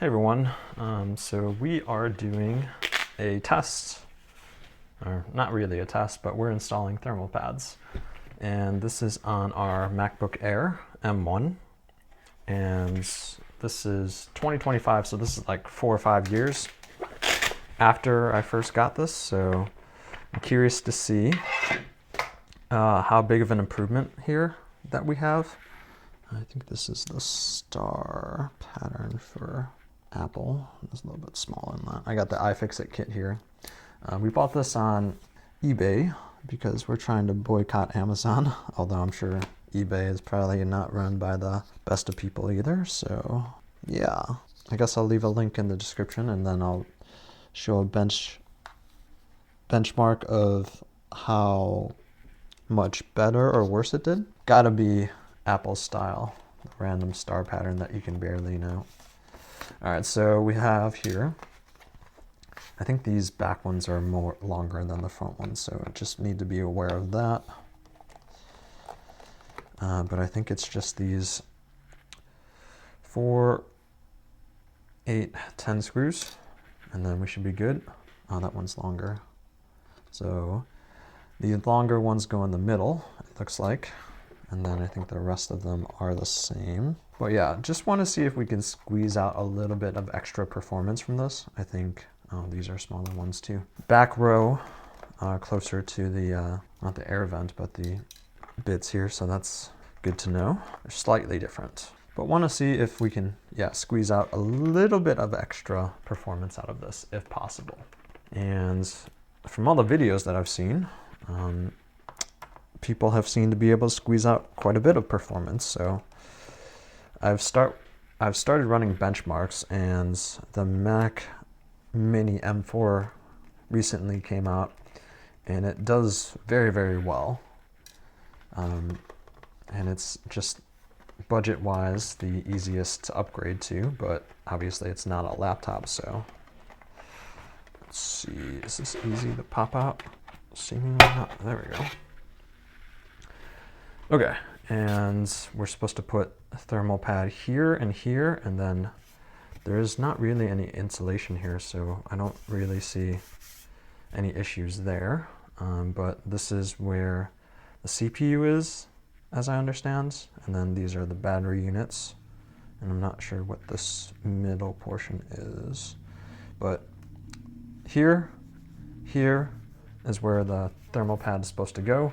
Hey everyone, so we are doing a test, or not really a test, but we're installing thermal pads. And this is on our MacBook Air M1, and this is 2025, so this is like 4 or 5 years after I first got this, so I'm curious to see how big of an improvement here that we have. I think this is the star pattern for Apple. It's a little bit smaller than that. I got the iFixit kit here. We bought this on eBay because we're trying to boycott Amazon, although I'm sure eBay is probably not run by the best of people either. So yeah, I guess I'll leave a link in the description, and then I'll show a benchmark of how much better or worse it did. Gotta be Apple style, the random star pattern that you can barely know. All right, so we have here, I think these back ones are more longer than the front ones, so I just need to be aware of that. But I think it's just these 4, 8, 10 screws, and then we should be good. Oh, that one's longer. So the longer ones go in the middle, it looks like. And then I think the rest of them are the same. But yeah, just want to see if we can squeeze out a little bit of extra performance from this. I think, oh, these are smaller ones too. Back row, closer to the, not the air vent, but the bits here. So that's good to know. They're slightly different. But want to see if we can, yeah, squeeze out a little bit of extra performance out of this, if possible. And from all the videos that I've seen, people have seemed to be able to squeeze out quite a bit of performance. So I've started running benchmarks, and the Mac Mini M4 recently came out, and it does very, very well. And it's just budget-wise the easiest to upgrade to, but obviously it's not a laptop, so let's see, is this easy to pop out? Seemingly not. There we go. Okay, and we're supposed to put a thermal pad here, and then there's not really any insulation here, so I don't really see any issues there. But this is where the CPU is, as I understand, and then these are the battery units, and I'm not sure what this middle portion is, but here is where the thermal pad is supposed to go.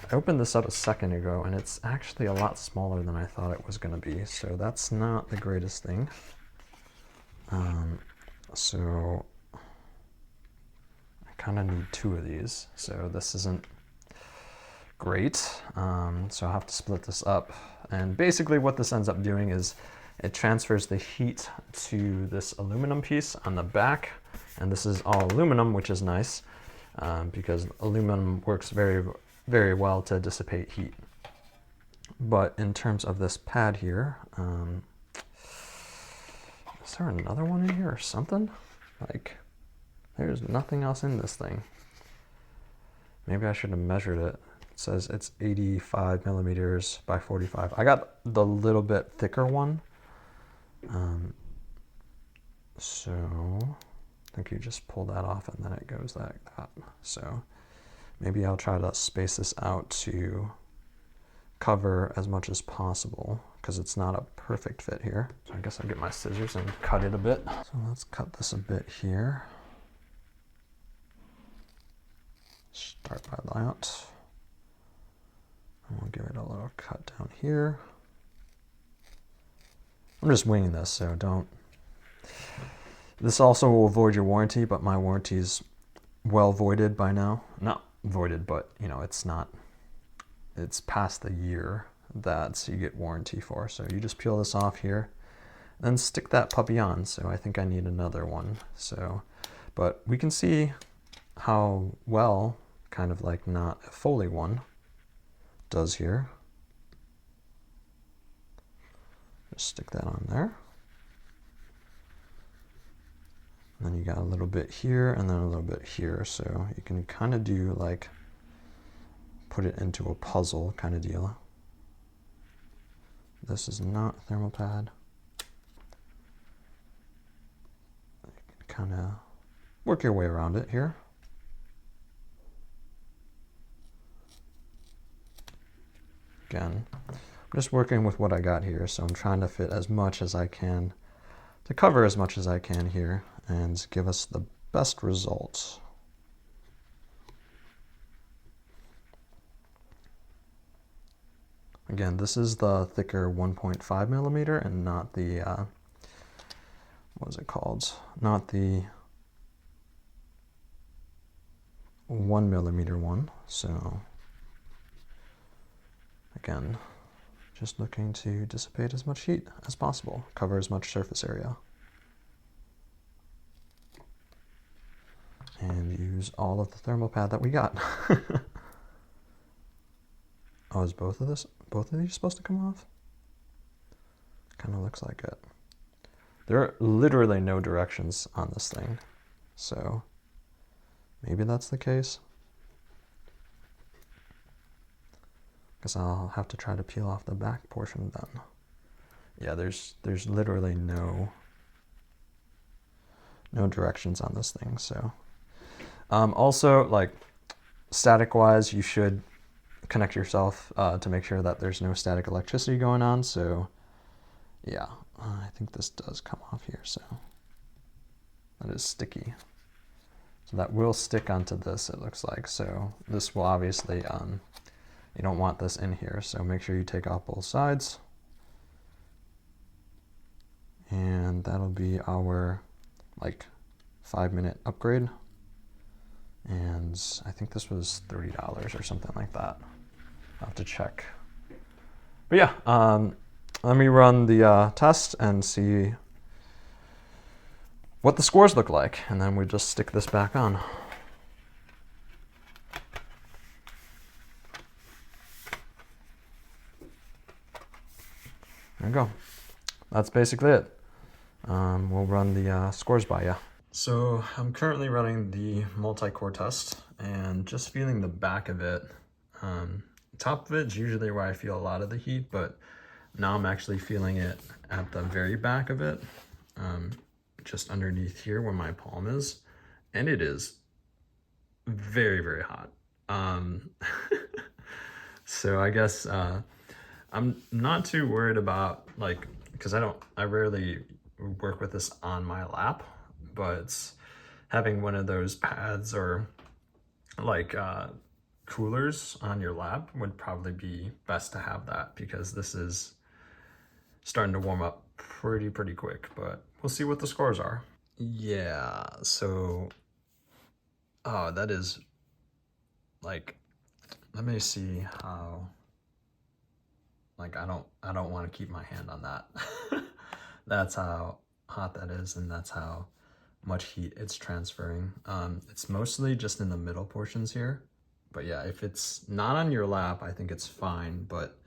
I opened this up a second ago, and it's actually a lot smaller than I thought it was going to be, so that's not the greatest thing. So I kind of need 2 of these, so this isn't great. So I'll have to split this up, and basically what this ends up doing is it transfers the heat to this aluminum piece on the back, and this is all aluminum, which is nice, because aluminum works very, very well to dissipate heat. But in terms of this pad here, is there another one in here or something? Like, there's nothing else in this thing. Maybe I should have measured it. It says it's 85 millimeters by 45. I got the little bit thicker one. So I think you just pull that off and then it goes like that. So maybe I'll try to space this out to cover as much as possible, because it's not a perfect fit here. So I guess I'll get my scissors and cut it a bit. So let's cut this a bit here. Start by that. And we'll give it a little cut down here. I'm just winging this, so don't. This also will void your warranty, but my warranty is well voided by now. Not voided, but you know, it's not, it's past the year that you get warranty for. So you just peel this off here, then stick that puppy on. So I think I need another one. So, but we can see how well kind of like not a Foley one does here. Just stick that on there. And then you got a little bit here and then a little bit here. So you can kind of do like, put it into a puzzle kind of deal. This is not a thermal pad. kind of work your way around it here. Again, I'm just working with what I got here, so I'm trying to fit as much as I can, to cover as much as I can here, and give us the best results. Again, this is the thicker 1.5 millimeter and not the, what is it called? Not the 1 millimeter one, so again, just looking to dissipate as much heat as possible, cover as much surface area, and use all of the thermal pad that we got. Oh, is both of these supposed to come off? Kind of looks like it. There are literally no directions on this thing, so maybe that's the case. Guess I'll have to try to peel off the back portion then. Yeah, there's literally no directions on this thing. So also, like, static wise, you should connect yourself to make sure that there's no static electricity going on. So yeah, I think this does come off here, so that is sticky. So that will stick onto this, it looks like. So this will obviously, you don't want this in here, so make sure you take off both sides. And that'll be our, like, 5-minute upgrade. And I think this was $30 or something like that. I'll have to check. But yeah, let me run the test and see what the scores look like, and then we just stick this back on. There you go. That's basically it. We'll run the scores by you. So I'm currently running the multi-core test and just feeling the back of it. Top of it's usually where I feel a lot of the heat, but now I'm actually feeling it at the very back of it, just underneath here where my palm is, and it is very, very hot. So I guess I'm not too worried about, like, because I rarely work with this on my lap, but having one of those pads or like coolers on your lap would probably be best to have that, because this is starting to warm up pretty quick, but we'll see what the scores are. Yeah, so, oh, that is, like, let me see how, like, I don't want to keep my hand on that. That's how hot that is, and that's how much heat it's transferring. It's mostly just in the middle portions here, but yeah, if it's not on your lap, I think it's fine, but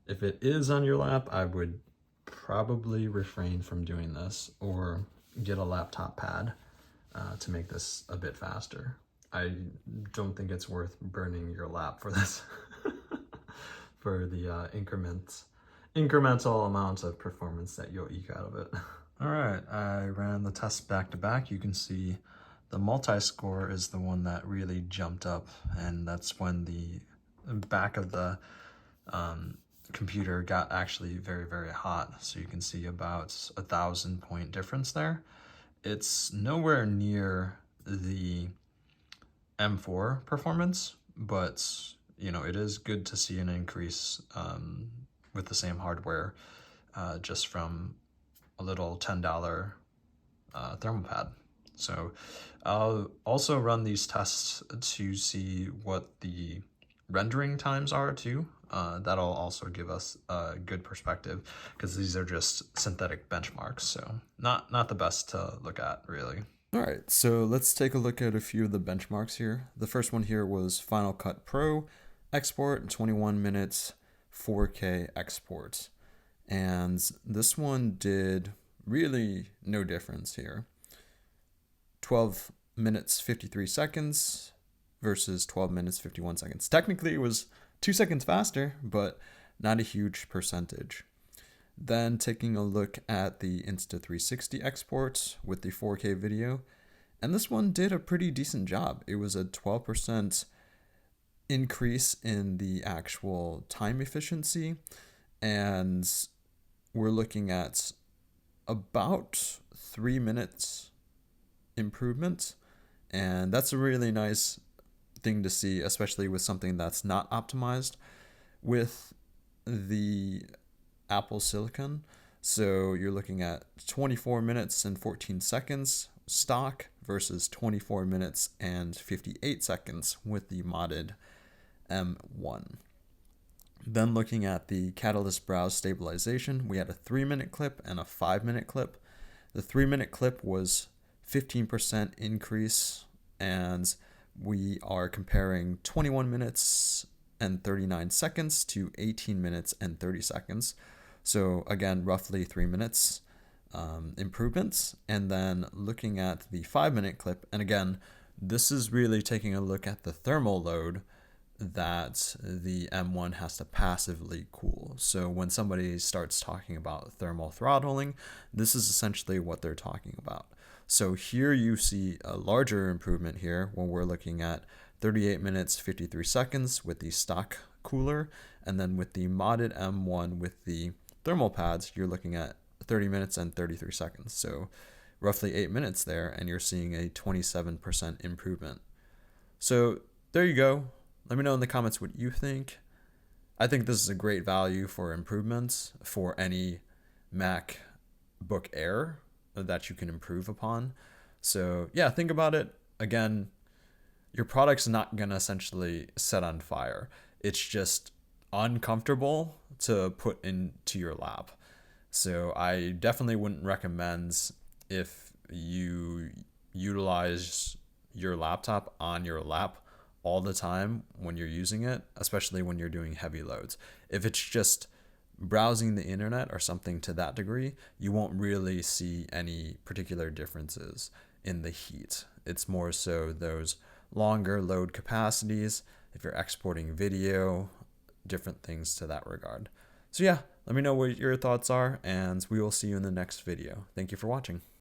if it is on your lap, I would probably refrain from doing this, or get a laptop pad to make this a bit faster. I don't think it's worth burning your lap for this, for the incremental amount of performance that you'll eke out of it. All right, I ran the test back to back. You can see the multi-score is the one that really jumped up, and that's when the back of the computer got actually very hot. So you can see about 1,000 point difference there. It's nowhere near the M4 performance, but you know, it is good to see an increase with the same hardware, just from a little $10 thermal pad. So I'll also run these tests to see what the rendering times are too. That'll also give us a good perspective, because these are just synthetic benchmarks, so not the best to look at, really. All right, so let's take a look at a few of the benchmarks here. The first one here was Final Cut Pro export, 21 minutes, 4K export. And this one did really no difference here. 12 minutes, 53 seconds versus 12 minutes, 51 seconds. Technically, it was 2 seconds faster, but not a huge percentage. Then taking a look at the Insta360 export with the 4K video, and this one did a pretty decent job. It was a 12% increase in the actual time efficiency, and we're looking at about 3 minutes improvement, and that's a really nice thing to see, especially with something that's not optimized with the Apple Silicon. So you're looking at 24 minutes and 14 seconds stock versus 24 minutes and 58 seconds with the modded M1. Then looking at the Catalyst Browse stabilization, we had a 3-minute clip and a 5-minute clip. The 3-minute clip was 15% increase, and we are comparing 21 minutes and 39 seconds to 18 minutes and 30 seconds. So again, roughly 3 minutes improvements. And then looking at the 5-minute clip, and again, this is really taking a look at the thermal load that the M1 has to passively cool. So when somebody starts talking about thermal throttling, this is essentially what they're talking about. So here you see a larger improvement here when we're looking at 38 minutes 53 seconds with the stock cooler, and then with the modded M1 with the thermal pads, you're looking at 30 minutes and 33 seconds. So roughly 8 minutes there, and you're seeing a 27% improvement. So there you go. Let me know in the comments what you think. I think this is a great value for improvements for any MacBook Air that you can improve upon. So yeah, think about it. Again, your product's not going to essentially set on fire. It's just uncomfortable to put into your lap. So I definitely wouldn't recommend, if you utilize your laptop on your lap all the time when you're using it, especially when you're doing heavy loads. If it's just browsing the internet or something to that degree, you won't really see any particular differences in the heat. It's more so those longer load capacities, if you're exporting video, different things to that regard. So yeah, let me know what your thoughts are, and we will see you in the next video. Thank you for watching.